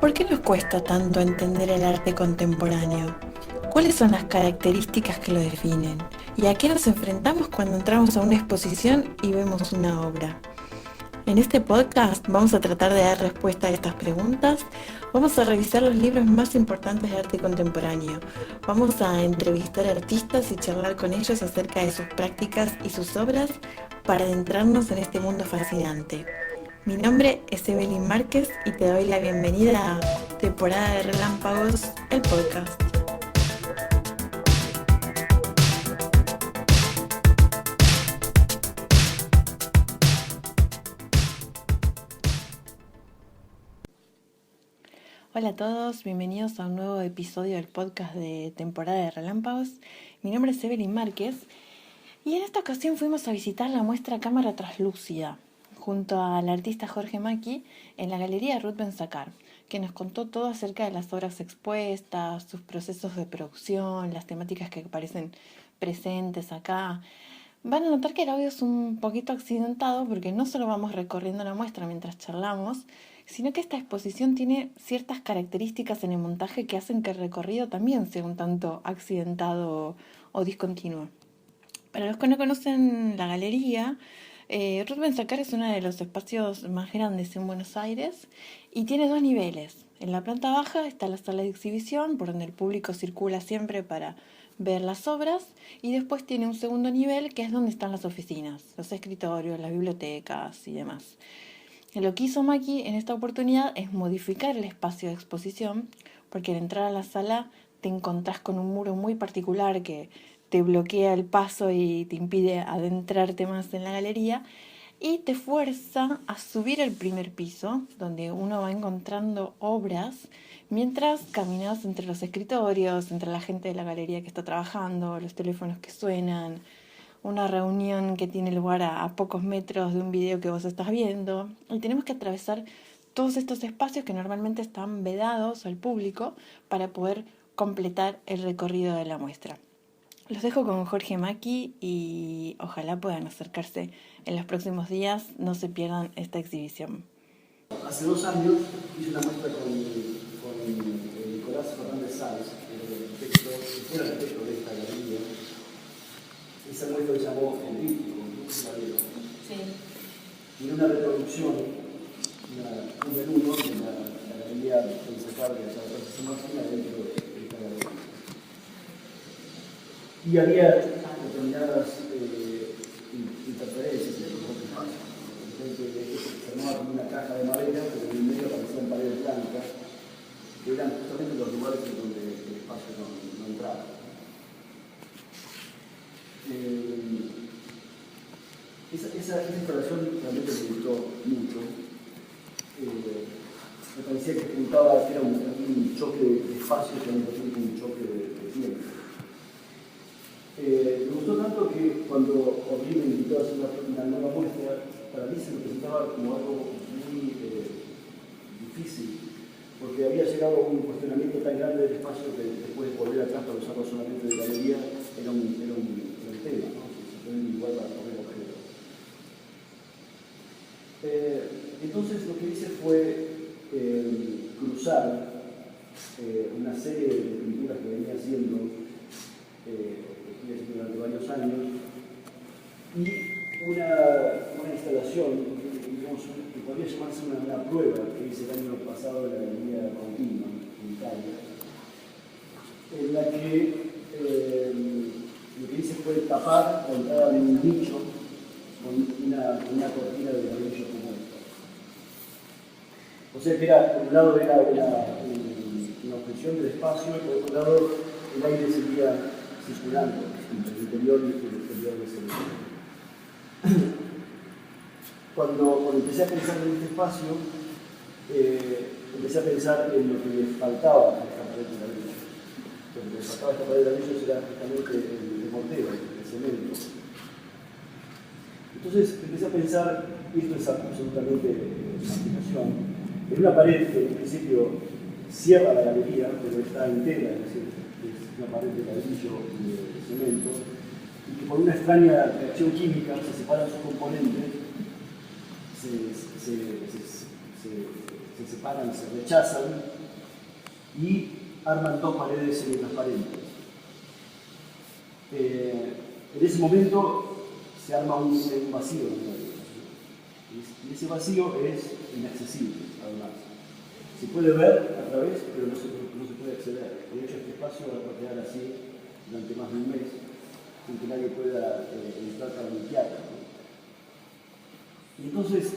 ¿Por qué nos cuesta tanto entender el arte contemporáneo? ¿Cuáles son las características que lo definen? ¿Y a qué nos enfrentamos cuando entramos a una exposición y vemos una obra? En este podcast vamos a tratar de dar respuesta a estas preguntas. Vamos a revisar los libros más importantes de arte contemporáneo. Vamos a entrevistar artistas y charlar con ellos acerca de sus prácticas y sus obras para adentrarnos en este mundo fascinante. Mi nombre es Evelyn Márquez y te doy la bienvenida a Temporada de Relámpagos, el podcast. Hola a todos, bienvenidos a un nuevo episodio del podcast de Temporada de Relámpagos. Mi nombre es Evelyn Márquez y en esta ocasión fuimos a visitar la muestra Cámara Traslúcida junto al artista Jorge Macchi en la Galería Ruth Ben-Sakar, que nos contó todo acerca de las obras expuestas, sus procesos de producción, las temáticas que aparecen presentes acá. Van a notar que el audio es un poquito accidentado porque no solo vamos recorriendo la muestra mientras charlamos, sino que esta exposición tiene ciertas características en el montaje que hacen que el recorrido también sea un tanto accidentado o discontinuo. Para los que no conocen la galería, Ruth Ben-Sakar es uno de los espacios más grandes en Buenos Aires y tiene dos niveles. En la planta baja está la sala de exhibición, por donde el público circula siempre para ver las obras, y después tiene un segundo nivel que es donde están las oficinas, los escritorios, las bibliotecas y demás. Lo que hizo Macchi en esta oportunidad es modificar el espacio de exposición, porque al entrar a la sala te encontrás con un muro muy particular que te bloquea el paso y te impide adentrarte más en la galería, y te fuerza a subir al primer piso, donde uno va encontrando obras, mientras caminas entre los escritorios, entre la gente de la galería que está trabajando, los teléfonos que suenan, una reunión que tiene lugar a pocos metros de un video que vos estás viendo, y tenemos que atravesar todos estos espacios que normalmente están vedados al público para poder completar el recorrido de la muestra. Los dejo con Jorge Macchi y ojalá puedan acercarse en los próximos días, no se pierdan esta exhibición. Hace 2 años hice una muestra con Nicolás Fernández Sanz, que era el arquitecto de esta galería. Esa muestra se llamó El Tríptico, Sí. Tiene una reproducción, un menudo de la galería Ben-Sakar de la Plaza Máxima dentro de esta galería. Y había determinadas interferencias en los espacios. Se armaba como una caja de madera, pero en el medio aparecían paredes blancas, que eran justamente los lugares en donde el espacio no entraba. Esa instalación realmente me gustó mucho. Me parecía que apuntaba que era un choque de espacio que al mismo tiempo un choque de tiempo. Me gustó tanto que cuando Orly me invitó a hacer una nueva muestra, para mí se me presentaba como algo muy difícil, porque había llegado a un cuestionamiento tan grande del espacio que después de volver atrás para usarlo solamente de galería era un tema, ¿no? Se pone un lugar para poner objetos. Entonces lo que hice fue cruzar una serie de pinturas que venía haciendo durante varios años y una instalación, digamos, que podría llamarse una prueba que hice el año pasado en la Galería Continua en Italia, en la que lo que hice fue tapar la entrada de un nicho con una cortina de ladrillo como esta. O sea que por un lado era una objeción del espacio y por otro lado el aire seguía circulando entre el interior y el exterior de ese lugar. Cuando empecé a pensar en este espacio, empecé a pensar en lo que le faltaba a esta pared de ladrillo. Lo que le faltaba a esta pared de ladrillo era justamente el mortero, el cemento. Entonces empecé a pensar, y esto es absolutamente una aplicación, en una pared que en principio cierra la galería, pero está entera, es decir, es una pared de ladrillo y de cemento, y que por una extraña reacción química se separan sus componentes, se separan, se rechazan, y arman dos paredes semitransparentes. En ese momento se arma un vacío en el medio, y ese vacío es inaccesible, además. Se puede ver a través, pero no se puede acceder. De hecho, este espacio va a quedar así durante más de un mes, sin que nadie pueda entrar para limpiarlo, ¿no? Y entonces,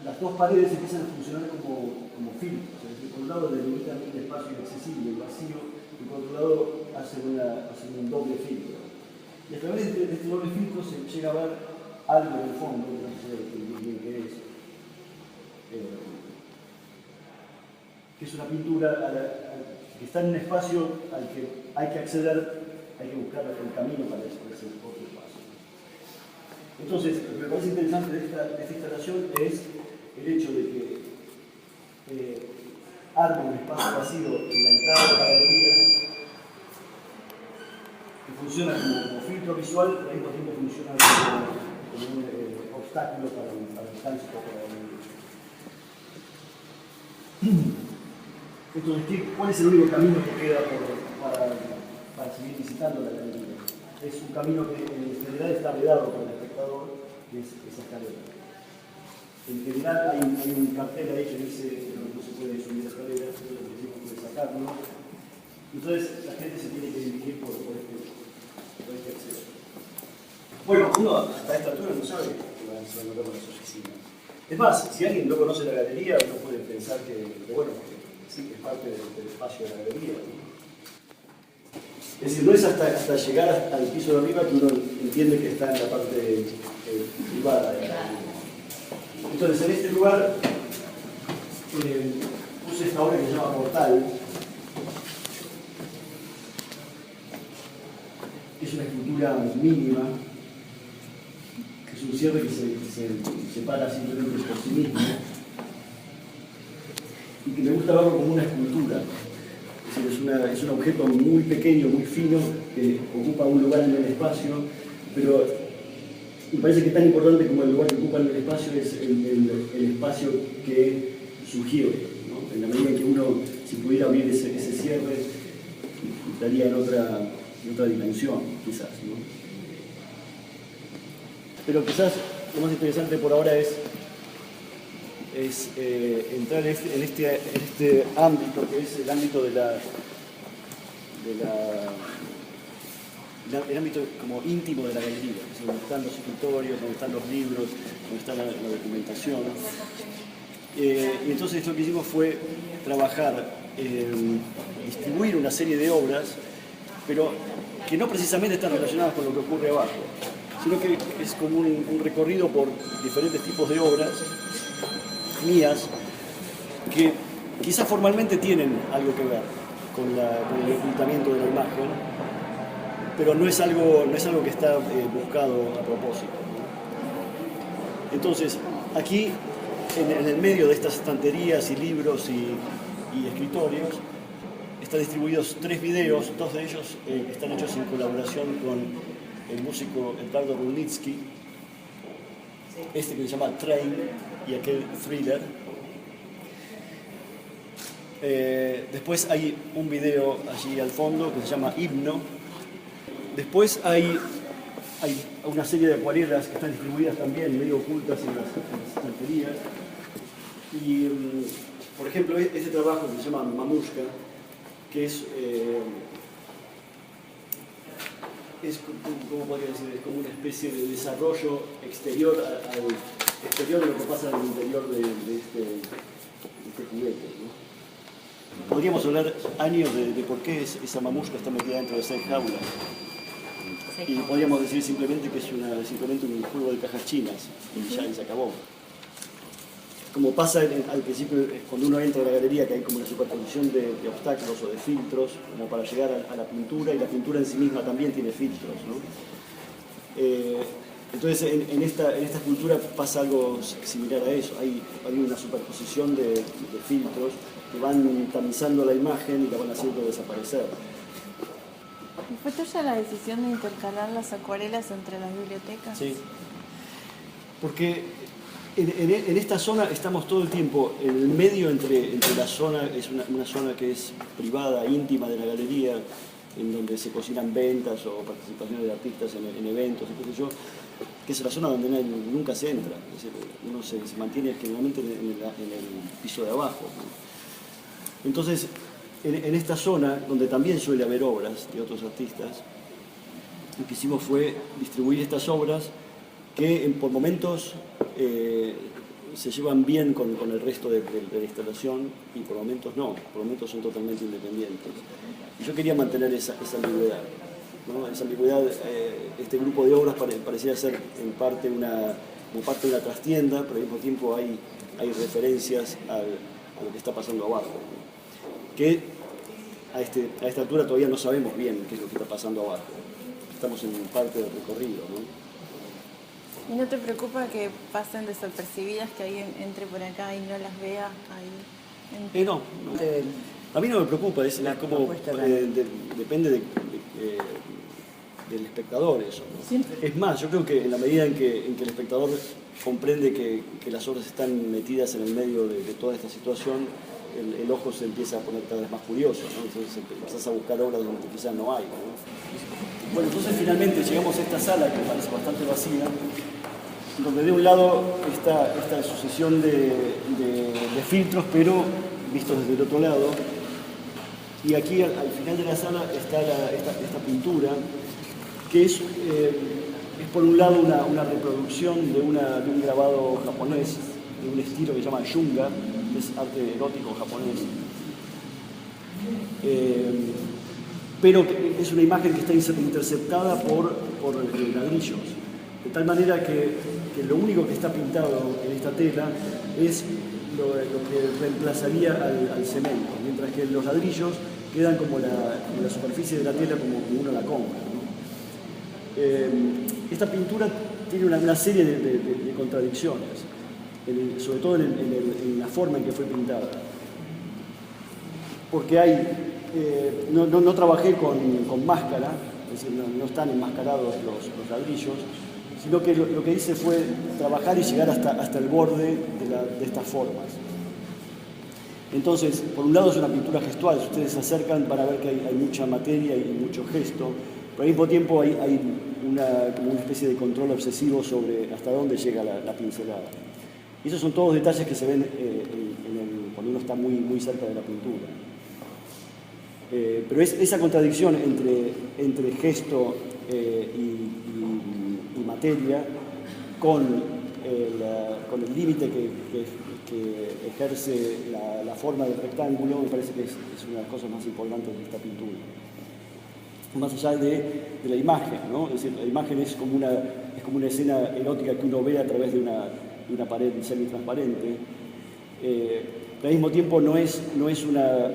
las dos paredes empiezan a funcionar como filtros. Es decir, por un lado delimitan el espacio inaccesible, el vacío, y por otro lado hacen un doble filtro. Y a través de este doble filtro se llega a ver algo en el fondo, que no sé bien qué es, que es una pintura que está en un espacio al que hay que acceder, hay que buscar el camino para ese otro espacio. Entonces, lo que me parece interesante de esta instalación es el hecho de que arma un espacio vacío en la entrada de la galería que funciona como filtro visual, pero al mismo tiempo funciona como un obstáculo para el tránsito por la galería. Entonces, ¿cuál es el único camino que queda para seguir visitando la galería? Es un camino que en general está vedado para el espectador, que es esa escalera. En general hay un cartel ahí que dice que no se puede subir la escalera, entonces decimos que puede sacarlo. Entonces la gente se tiene que dirigir por este acceso. Bueno, uno hasta esta altura no sabe que van a encontrar con las oficinas. Es más, si alguien no conoce la galería, uno puede pensar que bueno, sí, que es parte del espacio de la galería, ¿no? Es decir, no es hasta llegar al piso de arriba que uno entiende que está en la parte privada de la galería. Entonces, en este lugar puse esta obra que se llama Portal. Es una escultura mínima, que es un cierre que se para simplemente por sí mismo, y que me gusta verlo como una escultura. Es decir, es un objeto muy pequeño, muy fino, que ocupa un lugar en el espacio, pero me parece que tan importante como el lugar que ocupa en el espacio es el espacio que sugiere, ¿no? En la medida en que uno, si pudiera abrir ese cierre, estaría en otra dimensión, quizás, ¿no? Pero quizás lo más interesante por ahora es entrar en este ámbito, que es el ámbito el ámbito como íntimo de la galería, donde están los escritorios, donde están los libros, donde está la documentación. Y entonces lo que hicimos fue trabajar, distribuir una serie de obras, pero que no precisamente están relacionadas con lo que ocurre abajo, sino que es como un recorrido por diferentes tipos de obras mías que quizás formalmente tienen algo que ver con el ocultamiento de la imagen, pero no es algo que está buscado a propósito, ¿no? Entonces, aquí, en el medio de estas estanterías y libros y escritorios, están distribuidos 3 videos, 2 de ellos están hechos en colaboración con el músico Edgardo Rudnitsky, este que se llama Train y aquel Thriller. Después hay un video allí al fondo que se llama Himno. Después hay una serie de acuarelas que están distribuidas también, medio ocultas en las estanterías. Y, por ejemplo, este trabajo que se llama Mamushka, que es ¿cómo podría decir? Es como una especie de desarrollo exterior al exterior de lo que pasa en el interior de este juguete, ¿no? Podríamos hablar años de por qué esa mamushka está metida dentro de 6 jaulas. Y podríamos decir simplemente que es simplemente un juego de cajas chinas y ya se acabó. Como pasa al principio, cuando uno entra a la galería, que hay como una superposición de obstáculos o de filtros, como para llegar a la pintura, y la pintura en sí misma también tiene filtros, ¿no? Entonces, en esta escultura pasa algo similar a eso. Hay una superposición de filtros que van tamizando la imagen y la van haciendo desaparecer. ¿Y fue tuya la decisión de intercalar las acuarelas entre las bibliotecas? Sí, porque En esta zona estamos todo el tiempo en el medio entre la zona, es una zona que es privada, íntima de la galería, en donde se cocinan ventas o participaciones de artistas en eventos, y qué sé yo, que es la zona donde nunca se entra. Es decir, uno se mantiene generalmente en el piso de abajo, ¿no? Entonces, en esta zona, donde también suele haber obras de otros artistas, lo que hicimos fue distribuir estas obras que por momentos se llevan bien con el resto de la instalación y por momentos no, por momentos son totalmente independientes. Y yo quería mantener esa ambigüedad, ¿no? Esa ambigüedad, este grupo de obras parecía ser en parte como parte de una trastienda, pero al mismo tiempo hay referencias a lo que está pasando abajo, ¿no? Que a esta altura todavía no sabemos bien qué es lo que está pasando abajo. Estamos en parte del recorrido, ¿no? ¿Y no te preocupa que pasen desapercibidas, que alguien entre por acá y no las vea ahí? No. A mí no me preocupa, es como depende del espectador eso, ¿no? Es más, yo creo que en la medida en que el espectador comprende que las obras están metidas en el medio de toda esta situación, el ojo se empieza a poner cada vez más curioso, ¿no? Entonces empiezas a buscar obras donde quizás no hay, ¿no? Bueno, entonces finalmente llegamos a esta sala que parece bastante vacía, donde de un lado está esta sucesión de filtros, pero vistos desde el otro lado. Y aquí al final de la sala está esta pintura, que es por un lado una reproducción de un grabado japonés, de un estilo que se llama Yunga, que es arte erótico japonés. Pero es una imagen que está interceptada por ladrillos, de tal manera que lo único que está pintado en esta tela es lo que reemplazaría al cemento, mientras que los ladrillos quedan como la superficie de la tela como uno la compra, ¿no? Esta pintura tiene una serie de contradicciones, sobre todo en la forma en que fue pintada, porque no trabajé con máscara, es decir, no están enmascarados los ladrillos, sino que lo que hice fue trabajar y llegar hasta el borde de estas formas. Entonces, por un lado es una pintura gestual, si ustedes se acercan para ver que hay mucha materia y mucho gesto, pero al mismo tiempo hay como una especie de control obsesivo sobre hasta dónde llega la pincelada. Y esos son todos detalles que se ven cuando uno está muy cerca de la pintura. Pero es esa contradicción entre gesto y materia con el límite que ejerce la forma del rectángulo, me parece que es una de las cosas más importantes de esta pintura. Más allá de la imagen, ¿no? Es decir, la imagen es como una escena erótica que uno ve a través de una pared semitransparente, pero al mismo tiempo no es una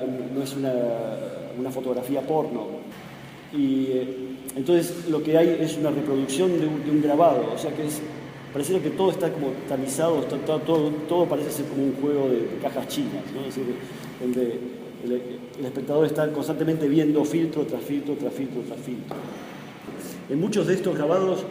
fotografía porno. Y entonces lo que hay es una reproducción de un grabado, o sea que pareciera que todo está como tamizado, todo parece ser como un juego de cajas chinas, ¿no? Es decir, donde el espectador está constantemente viendo filtro tras filtro, tras filtro, tras filtro. En muchos de estos grabados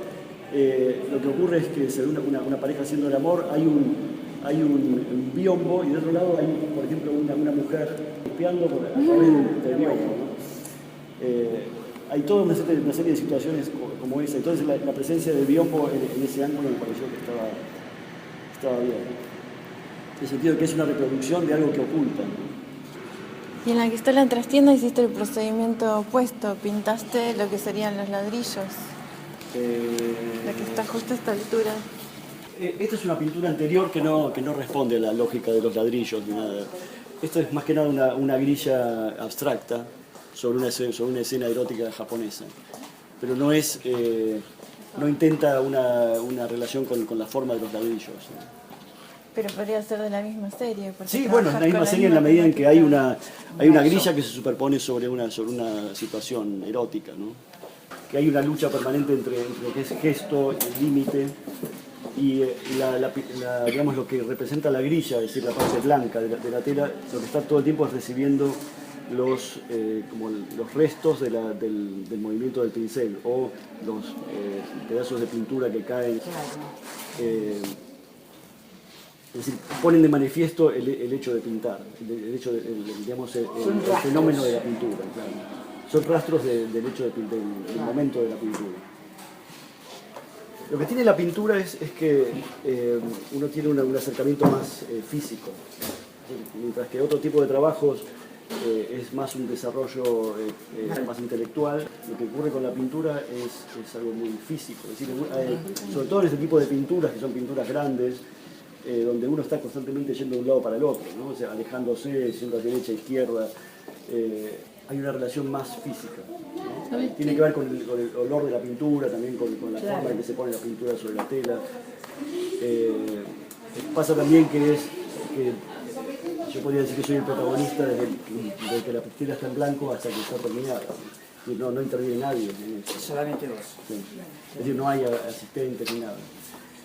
lo que ocurre es que se ve una pareja haciendo el amor, hay un biombo y de otro lado hay, por ejemplo, una mujer espiando a través del biombo, ¿no? Hay toda una serie de situaciones como esa. Entonces la presencia del biombo en ese ángulo me pareció que estaba bien. En el sentido de que es una reproducción de algo que oculta, ¿no? Y en la que está la trastienda hiciste el procedimiento opuesto, pintaste lo que serían los ladrillos. La que está justo a esta altura. Esta es una pintura anterior que no responde a la lógica de los ladrillos ni nada. Esto es más que nada una grilla abstracta sobre una escena erótica japonesa, pero no intenta una relación con la forma de los ladrillos, ¿no? Pero podría ser de la misma serie. Sí, bueno, es la misma serie en la medida en que hay una grilla que se superpone sobre una situación erótica, ¿no? Que hay una lucha permanente entre lo que es gesto, el límite y digamos, lo que representa la grilla, es decir, la parte blanca de la tela, lo que está todo el tiempo es recibiendo los restos del movimiento del pincel o los pedazos de pintura que caen. Es decir, ponen de manifiesto el hecho de pintar, el hecho digamos, el fenómeno de la pintura. Claro. Son rastros del hecho del momento de la pintura. Lo que tiene la pintura es que uno tiene un acercamiento más físico, mientras que otro tipo de trabajos es más un desarrollo más intelectual. Lo que ocurre con la pintura es algo muy físico, es decir, sobre todo en este tipo de pinturas, que son pinturas grandes, donde uno está constantemente yendo de un lado para el otro, ¿no? O sea, alejándose, yendo a derecha, izquierda. Hay una relación más física, ¿no? Tiene que ver con el olor de la pintura, también con la forma en que se pone la pintura sobre la tela. Pasa también que yo podría decir que soy el protagonista desde que la tela está en blanco hasta que está terminada. No interviene nadie en eso. Solamente vos. Sí. Es decir, no hay asistentes ni nada.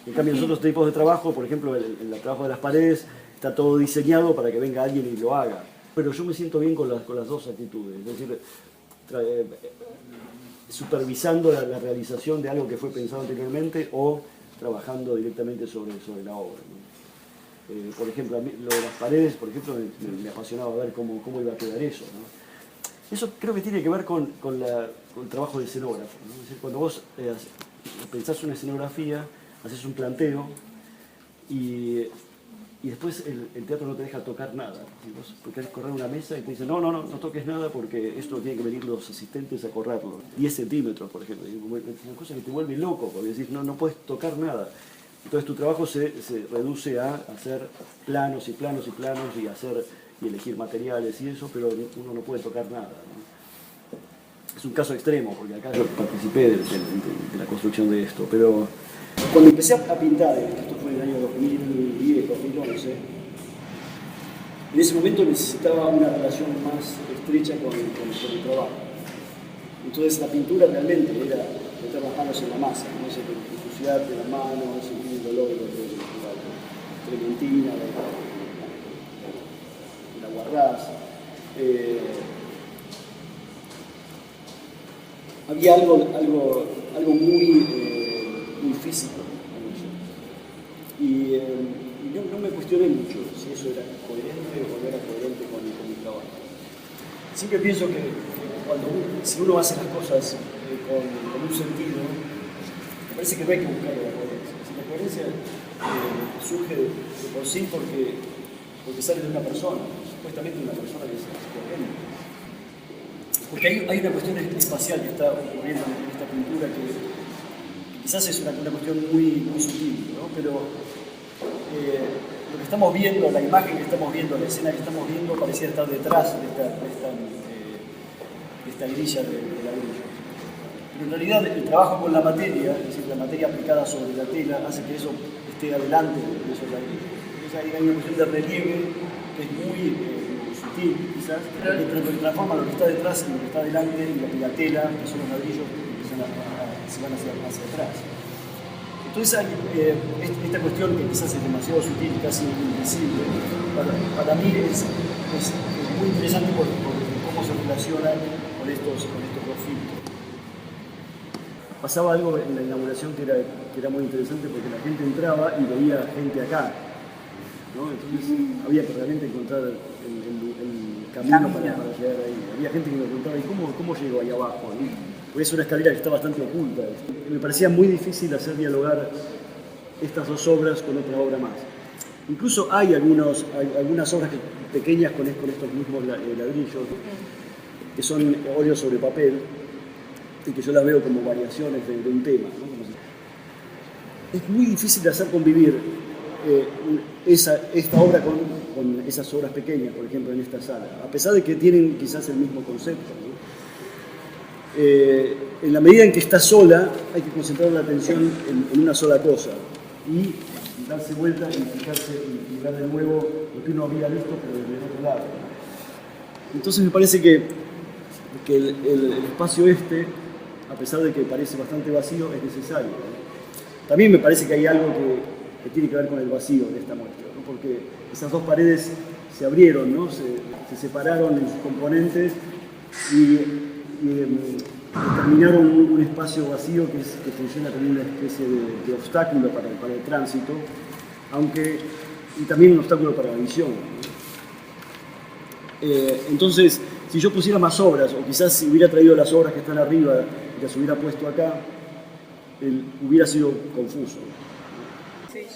En cambio, en otros tipos de trabajo, por ejemplo, el trabajo de las paredes, está todo diseñado para que venga alguien y lo haga. Pero yo me siento bien con las dos actitudes, es decir, supervisando la realización de algo que fue pensado anteriormente o trabajando directamente sobre la obra, ¿no? Por ejemplo, a mí, lo de las paredes, por ejemplo, me apasionaba ver cómo iba a quedar eso, ¿no? Eso creo que tiene que ver con el trabajo de escenógrafo, ¿no? Es decir, cuando vos pensás una escenografía, haces un planteo y después el teatro no te deja tocar nada. Vos querés correr una mesa y te dicen, no toques nada porque esto tienen que venir los asistentes a correrlo. 10 centímetros, por ejemplo. Es una cosa que te vuelve loco, porque decís, no puedes tocar nada. Entonces tu trabajo se reduce a hacer planos y planos y planos y elegir materiales y eso, pero uno no puede tocar nada, ¿no? Es un caso extremo, porque acá yo participé de la construcción de esto, pero cuando empecé a pintar, esto fue en el año 2010, 2011, en ese momento necesitaba una relación más estrecha con el trabajo. Entonces la pintura realmente era meter las manos en la masa, ¿no? Ensuciarte las manos, sentir el dolor de la trementina, de la guarraz. Había algo muy físico. Y no me cuestioné mucho si eso era coherente o no era coherente con mi trabajo. Siempre pienso que si uno hace las cosas con un sentido, me parece que no hay que buscar la coherencia. Si la coherencia surge de por sí porque sale de una persona, supuestamente una persona que es coherente. Porque hay una cuestión espacial que está ocurriendo en esta pintura que quizás es una cuestión muy sutil, ¿no? Pero lo que estamos viendo, la imagen que estamos viendo, la escena que estamos viendo, parecía estar detrás de esta grilla de ladrillo. Pero en realidad el trabajo con la materia, es decir, la materia aplicada sobre la tela, hace que eso esté adelante de esos ladrillos. Entonces hay una cuestión de relieve que es muy sutil, quizás, que transforma lo que está detrás en lo que está adelante y la tela, que son los ladrillos, se van hacia atrás. Entonces esta cuestión que quizás es demasiado sutil, casi invisible, para mí es muy interesante por cómo se relaciona con estos dos filtros. Pasaba algo en la inauguración que era muy interesante porque la gente entraba y veía gente acá, ¿no? Entonces había que realmente encontrar el camino para llegar ahí. Había gente que me preguntaba, ¿y cómo llego ahí abajo? Porque es una escalera que está bastante oculta. Me parecía muy difícil hacer dialogar estas dos obras con otra obra más. Incluso hay algunas obras pequeñas con estos mismos ladrillos, que son óleos sobre papel, y que yo las veo como variaciones de un tema, ¿no? Es muy difícil de hacer convivir esta obra con esas obras pequeñas, por ejemplo, en esta sala, a pesar de que tienen quizás el mismo concepto, ¿no? En la medida en que está sola, hay que concentrar la atención en una sola cosa y darse vuelta y fijarse y ver de nuevo lo que uno había visto, pero desde el otro lado. Entonces me parece que el espacio a pesar de que parece bastante vacío, es necesario, ¿no? También me parece que hay algo que tiene que ver con el vacío de esta muestra, ¿no? Porque esas dos paredes se abrieron, ¿no? Se separaron en sus componentes y determinaron un espacio vacío que funciona como una especie de obstáculo para el tránsito, aunque y también un obstáculo para la visión. Entonces, si yo pusiera más obras, o quizás si hubiera traído las obras que están arriba y las hubiera puesto acá, hubiera sido confuso.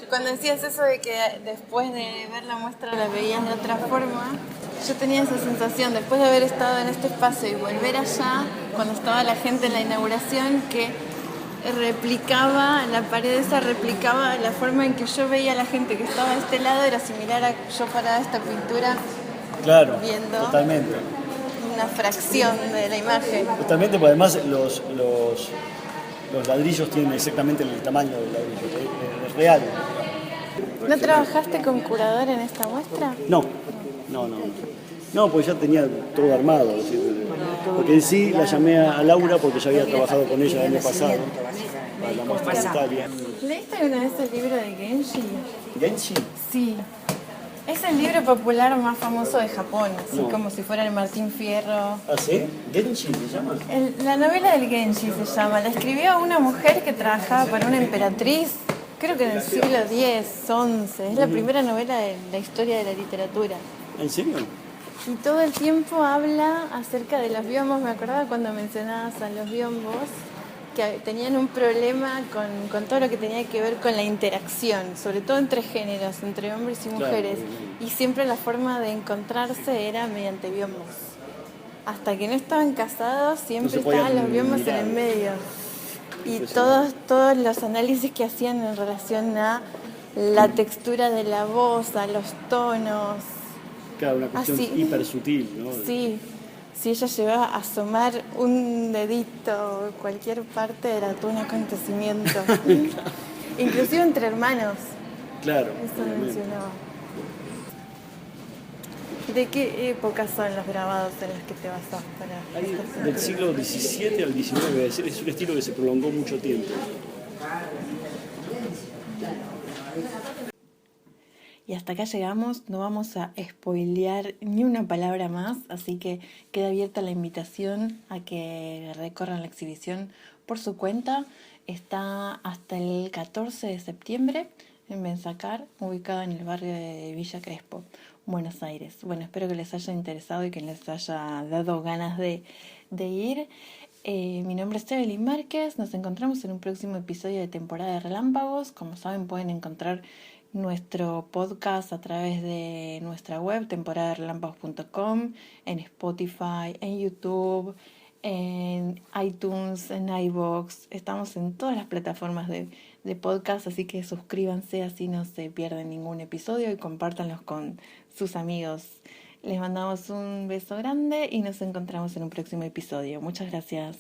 Cuando decías eso de que después de ver la muestra la veías de otra forma, yo tenía esa sensación, después de haber estado en este espacio y volver allá, cuando estaba la gente en la inauguración, que la pared esa replicaba la forma en que yo veía a la gente que estaba de este lado, era similar a yo parada esta pintura, Claro, viendo totalmente. una fracción de la imagen. Totalmente, porque además los ladrillos tienen exactamente el tamaño del ladrillo, es real. ¿No trabajaste con curador en esta muestra? No, pues ya tenía todo armado. Porque en sí la llamé a Laura porque ya había trabajado con ella el año pasado para la muestra de Italia. ¿Leíste alguna vez el libro de Genshi? ¿Genshi? Sí. Es el libro popular más famoso de Japón, así como si fuera el Martín Fierro. ¿Ah, sí? ¿Genshi se llama? La novela del Genshi se llama. La escribió una mujer que trabajaba para una emperatriz, creo que en el siglo X, XI. Es la primera novela de la historia de la literatura. ¿En serio? Y todo el tiempo habla acerca de los biombos. Me acordaba cuando mencionabas a los biombos, que tenían un problema con todo lo que tenía que ver con la interacción, sobre todo entre géneros, entre hombres y mujeres. Claro. Y siempre la forma de encontrarse era mediante biombos. Hasta que no estaban casados, siempre estaban los biombos en el medio. Y todos los análisis que hacían en relación a la textura de la voz, a los tonos. Claro, una cuestión hiper sutil, ¿no? Sí. Si ella llegaba a asomar un dedito, cualquier parte era todo un acontecimiento. Inclusive entre hermanos. Claro. Eso mencionaba. ¿De qué época son los grabados en los que te basás para...? Del siglo XVII al XIX, es un estilo que se prolongó mucho tiempo. Y hasta acá llegamos, no vamos a spoilear ni una palabra más, así que queda abierta la invitación a que recorran la exhibición por su cuenta. Está hasta el 14 de septiembre en Benzacar, ubicada en el barrio de Villa Crespo, Buenos Aires. Bueno, espero que les haya interesado y que les haya dado ganas de ir. Mi nombre es Evelyn Márquez, nos encontramos en un próximo episodio de Temporada de Relámpagos. Como saben, pueden encontrar nuestro podcast a través de nuestra web temporadarelámpagos.com, en Spotify, en YouTube, en iTunes, en iVoox. Estamos en todas las plataformas de podcast, así que suscríbanse, así no se pierden ningún episodio y compártanlos con sus amigos. Les mandamos un beso grande y nos encontramos en un próximo episodio. Muchas gracias.